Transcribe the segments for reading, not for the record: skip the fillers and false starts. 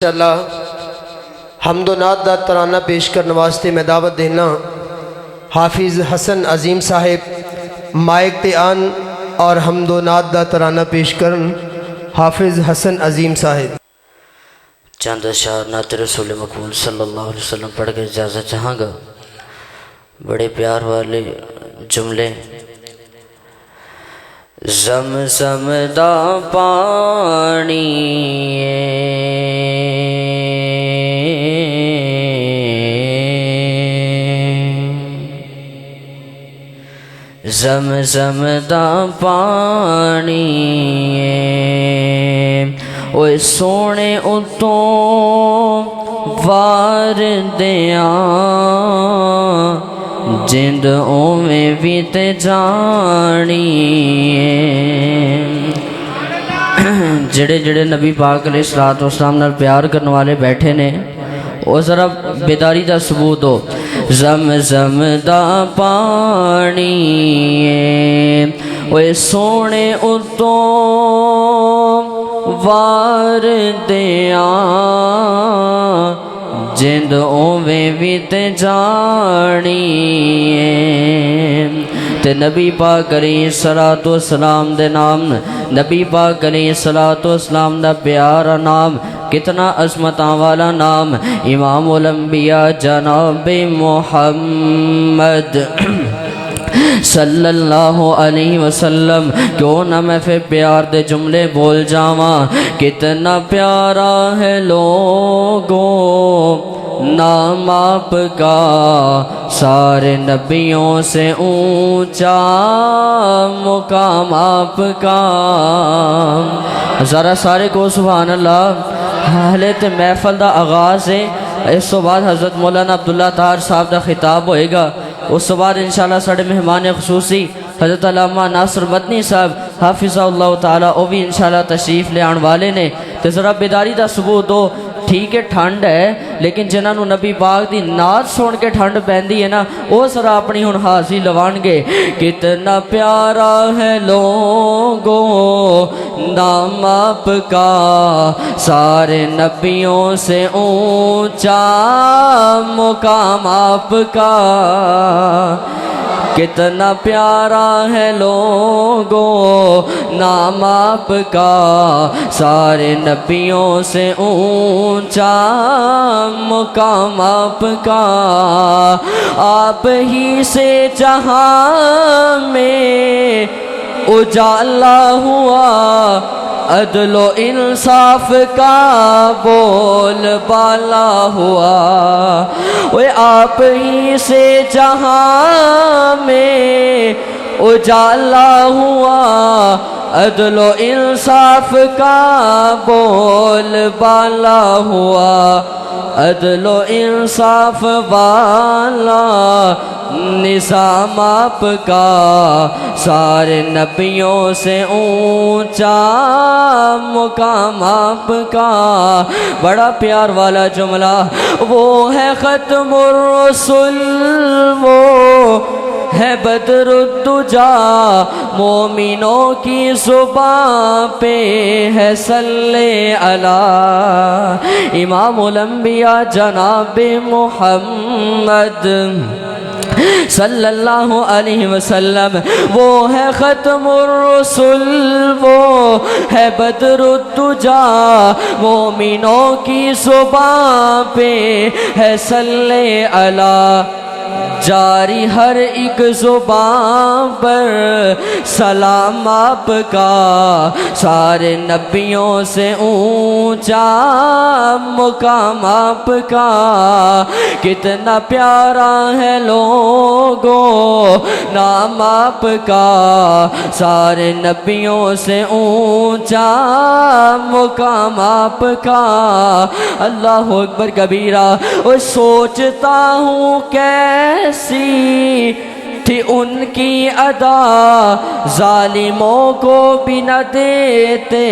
انشاءاللہ حمد و نعت دا ترانہ پیش کرنے واسطے میں دعوت دینا حافظ حسن عظیم صاحب مائک تے آن اور حمد و نعت دا ترانہ پیش کرن حافظ حسن عظیم صاحب۔ چند اشعار نعت رسول مقبول صلی اللہ علیہ وسلم پڑھ کے اجازت چاہاں گا۔ بڑے پیار والے جملے۔ زمزم دا پانی زمزم دا پانی اوے سونے اتوں وار دیاں جند اویں بھی تے جانی جڑے جڑے نبی پاک علیہ السلام نال پیار کرنے والے بیٹھے نے وہ ذرا بیداری دا ثبوت ہو۔ زمزم دا پانی اوے سونے اتوں وار دیاں جند اویں بھی تے جانی تے نبی پاک علیہ السلام دے نام نبی پاک علیہ السلام دا پیارا نام کتنا عظمتاں والا نام امام الانبیاء جناب محمد صلی اللہ علیہ وسلم۔ کیوں نہ میں پھر پیار دے جملے بول جاواں۔ کتنا پیارا ہے لوگوں نام آپ کا سارے نبیوں سے اونچا مقام آپ کا۔ ذرا سارے کو سبحان اللہ۔ حالت محفل دا آغاز ہے، اس تو بعد حضرت مولانا عبداللہ طاہر صاحب دا خطاب ہوئے گا، اس تو بعد انشاءاللہ ساڑھے مہمان خصوصی حضرت علامہ ناصر مدنی صاحب حافظہ اللہ تعالیٰ وہ بھی انشاءاللہ تشریف لے آن والے نے۔ تو ذرا بیداری دا ثبوت ہو۔ ٹھیک ہے ٹھنڈ ہے لیکن جنہوں نبی پاک دی نعت سن کے ٹھنڈ پہندی ہے نا وہ ذرا اپنی ہن حاضری لوان گے۔ کتنا پیارا ہے لوگوں نام آپ کا سارے نبیوں سے اونچا مقام آپ کا۔ کتنا پیارا ہے لوگوں نام آپ کا سارے نبیوں سے اونچا مقام آپ کا۔ آپ ہی سے جہاں میں اجالا ہوا عدل و انصاف کا بول بالا ہوا۔ وہ آپ ہی سے جہاں میں اجالا ہوا عدل و انصاف کا بول بالا ہوا۔ عدل و انصاف والا نظام آپ کا سارے نبیوں سے اونچا مقام آپ کا۔ بڑا پیار والا جملہ۔ وہ ہے ختم الرسل وہ ہے بدر الدجا مومنوں کی زبان پہ ہے صلی علی امام الانبیاء جناب محمد صلی اللہ علیہ وسلم۔ وہ ہے ختم الرسل وہ ہے بدر الدجا مومنوں کی زبان پہ ہے صلی علی جاری ہر ایک زبان پر سلام آپ کا سارے نبیوں سے اونچا مقام آپ کا۔ کتنا پیارا ہے لوگوں نام آپ کا سارے نبیوں سے اونچا مقام آپ کا۔ اللہ اکبر کبیرہ۔ اور سوچتا ہوں کیسی تھی ان کی ادا ظالموں کو بھی نہ دیتے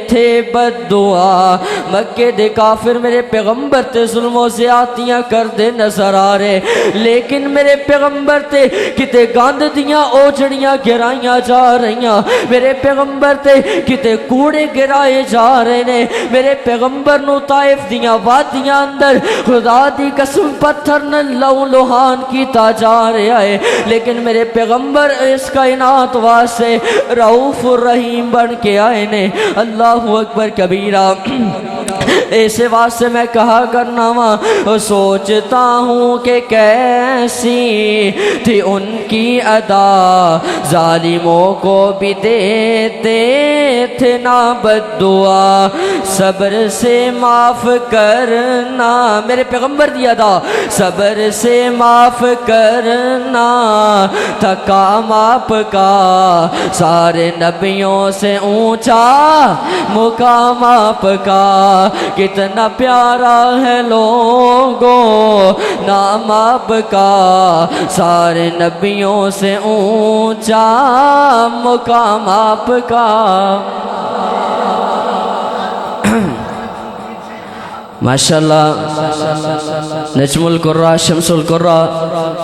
تھے بد دعا مکے دے کافر میرے پیغمبر تے ظلم و زیادتیاں کر دے نظر آ رہے لیکن میرے پیغمبر تے کتے گاند دیاں اوجڑیاں گرائیاں جا رہیاں میرے پیغمبر تے کتے کوڑے گرائے جا رہے نے میرے پیغمبر نو طائف دیاں وادیاں اندر خدا دی قسم پتھر نہ لو لوہان کیتا جا رہا ہے لیکن میرے پیغمبر اس کائنات واسطے رؤوف الرحیم بن کے آئے نے اللہ اکبر کبیرہ ایسے واسطے میں کہا کرنا وا سوچتا ہوں کہ کیسی تھی ان کی ادا ظالموں کو بھی دیتے تھے نا بد دعا صبر سے معاف کرنا میرے پیغمبر دی ادا صبر سے معاف کرنا تھا کام آپ کا سارے نبیوں سے اونچا مقام آپ کا کتنا پیارا ہے لوگوں نام آپ کا سارے نبیوں سے اونچا مقام آپ کا ماشاءاللہ نجم القرآ شمس القرآ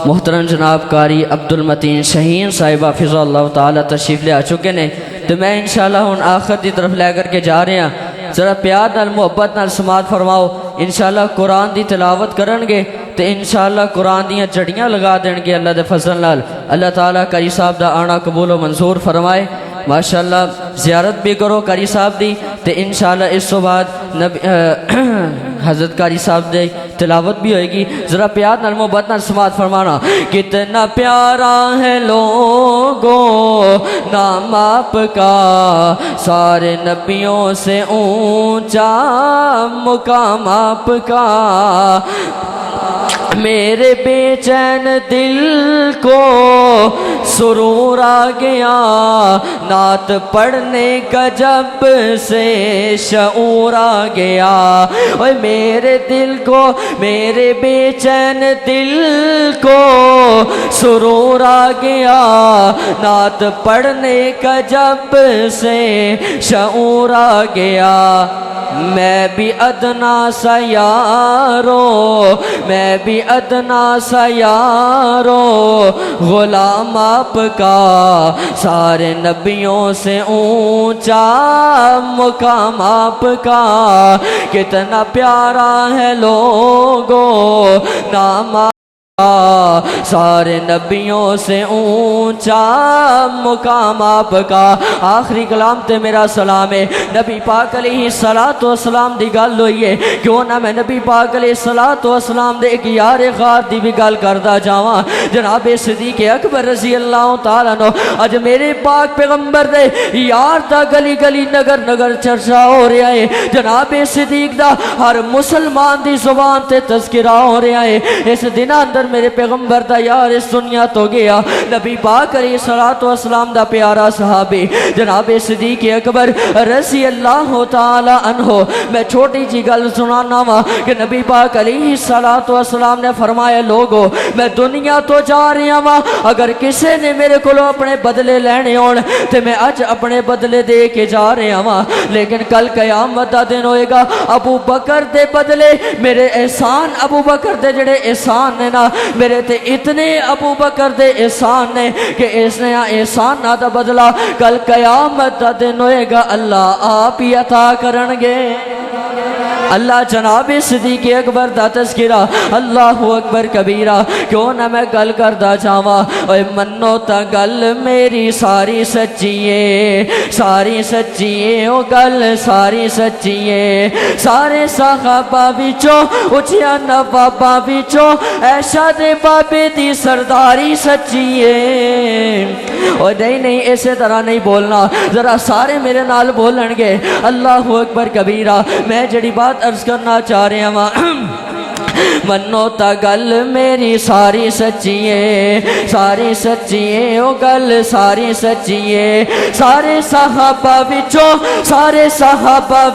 محترم جناب قاری عبد المتین شہین صاحب حافظ اللہ تعالی تشریف لے آ چکے نے تو میں انشاءاللہ ہن آخر دی طرف لے کر کے جا رہے ہیں ذرا پیار نال محبت نال سماعت فرماؤ انشاءاللہ قرآن دی تلاوت کرن گے تو انشاءاللہ قرآن دیاں جڑیاں لگا دیں گے اللہ دے فضل نال اللہ تعالیٰ قاری صاحب دا آنا قبول و منظور فرمائے ماشاءاللہ زیارت بھی کرو قاری صاحب دی تو انشاءاللہ اس تو بعد حضرت قاری صاحب دے تلاوت بھی ہوئے گی ذرا پیار نال محبت نال سماعت فرمانا کتنا پیارا ہے لوگوں نام آپ کا سارے نبیوں سے اونچا مقام آپ کا میرے بے چین دل کو سرور آ گیا نعت پڑھنے کا جب سے شعور آ گیا اوے میرے دل کو میرے بے چین دل کو سرور آ گیا نعت پڑھنے کا جب سے شعور آ گیا میں بھی ادنا سا یارو میں بھی ادنا سا یارو غلام آپ کا سارے نبیوں سے اونچا مقام آپ کا کتنا پیارا ہے لوگوں نام سارے نبیوں سے اونچا مقام آپ کا آخری کلام تے میرا سلام ہے نبی پاک علیہ السلام دی گل ہوئی ہے کیوں نہ میں نبی پاک علیہ السلام دے ایک یار غار دی بھی گل کردا جاواں جناب صدیق اکبر رضی اللہ تعالیٰ عنہ اج میرے پاک پیغمبر دے یار دا گلی گلی نگر نگر چرچا ہو رہا ہے جناب صدیق دا ہر مسلمان دی زبان تے تذکرہ ہو رہا ہے اس دن اندر میرے پیغمبر دا یار اس دنیا تو گیا نبی پاک علیہ السلام دا پیارا صحابی جناب صدیق اکبر رضی اللہ تعالی عنہ میں چھوٹی جی گل سنانا وا کہ نبی پاک علیہ السلام نے فرمایا لوگو میں دنیا تو جا رہا وا اگر کسے نے میرے کو اپنے بدلے لینے ہون تے میں اج اپنے بدلے دے کے جا رہا وا لیکن کل قیامت دا دن ہوئے گا ابو بکر دے بدلے میرے احسان ابو بکر دے جڑے احسان نے نا میرے تے اتنے ابو بکر دے احسان نے کہ اس نے احسان نہ دا بدلا کل قیامت دا دن ہوئے گا اللہ آپ ہی عطا کرنگے اللہ جناب صدیق اکبر دا تذکرہ اللہ اکبر کبیرہ کیوں نہ میں گل کردہ جاواں اوے منو تا گل میری ساری سچیے ساری سچیے او گل ساری سچیے سارے صحابہ وچوں اچھیا نواباں وچوں ایشا دے بابے دی سرداری سچیے اور نہیں اسے طرح نہیں بولنا ذرا سارے میرے نال بولن گے اللہ اکبر کبیرہ میں جڑی بات عرض کرنا چاہ رہے ہیں منو تا گل میری ساری سچی ہے ساری سچی ہے او گل ساری سچی ہے سارے صحابہ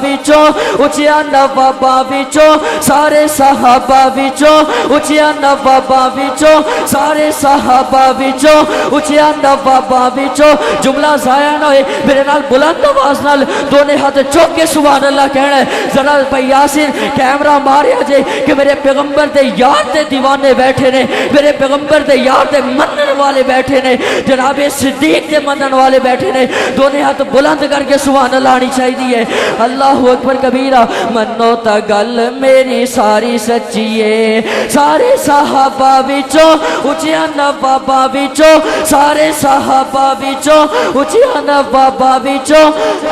وچوں اچیا نواباں وچوں سارے صحابہ وچوں اچیا نواباں وچوں سارے صحابہ وچوں اچیا نواباں وچوں جملہ ضائع نہ ہوئے میرے نال بلند آواز نال دونے ہاتھ چوک کے سبحان اللہ کہنا ہے ذرا بھائی یاسر کیمرہ ماریا جے کہ میرے پیغمبر دے یار دے دیوانے بیٹھے نے میرے پیغمبر دے یار دے منن والے بیٹھے نے جناب صدیق دے منن والے بیٹھے نے دونے ہاتھ بلند کر کے سبحان اللہ آنی چاہیے اللہ اکبر کبیرہ منو تا گل میری ساری سچی ہے سارے صحابہ وچوں اچیا نواباں وچوں سارے صحابہ وچوں اچیا نواباں وچوں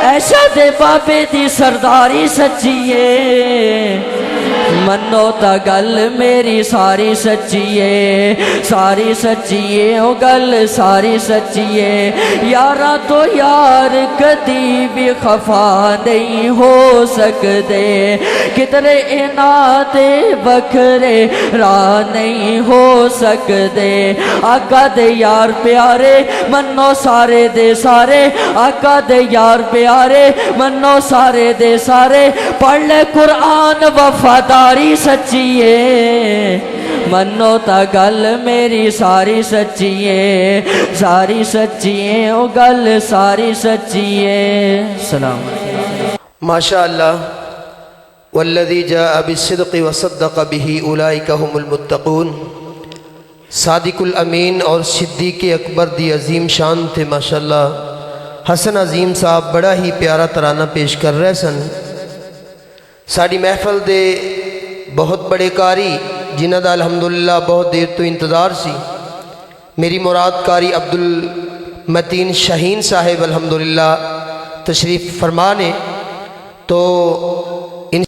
ایشا دے بابے دی سرداری سچی ہے منو تا گل میری ساری سچی ہے ساری سچی ہے او گل ساری سچی ہے یاراں تو یار کدی بھی خفا نہیں ہو سکتے کتنے انعام بکھرے راہ نہیں ہو سکتے آقا دے یار پیارے منو سارے دے سارے آقا دے یار پیارے منو سارے دے سارے پڑھ لے قرآن وفاداری سچی ہے منو تا گل میری ساری سچی ہے ساری سچی ہے او گل ساری سچی ہے سلام ماشاء اللہ والذی جاء بالصدق وصدق به اولئک هم المتقون صادق الامین اور صدیق اکبر دی عظیم شان تھے ماشاءاللہ حسن عظیم صاحب بڑا ہی پیارا ترانہ پیش کر رہے سن ساڑی محفل دے بہت بڑے کاری جنہ دا الحمدللہ بہت دیر تو انتظار سی میری مراد کاری عبدالمتین شاہین صاحب الحمدللہ تشریف فرمانے تو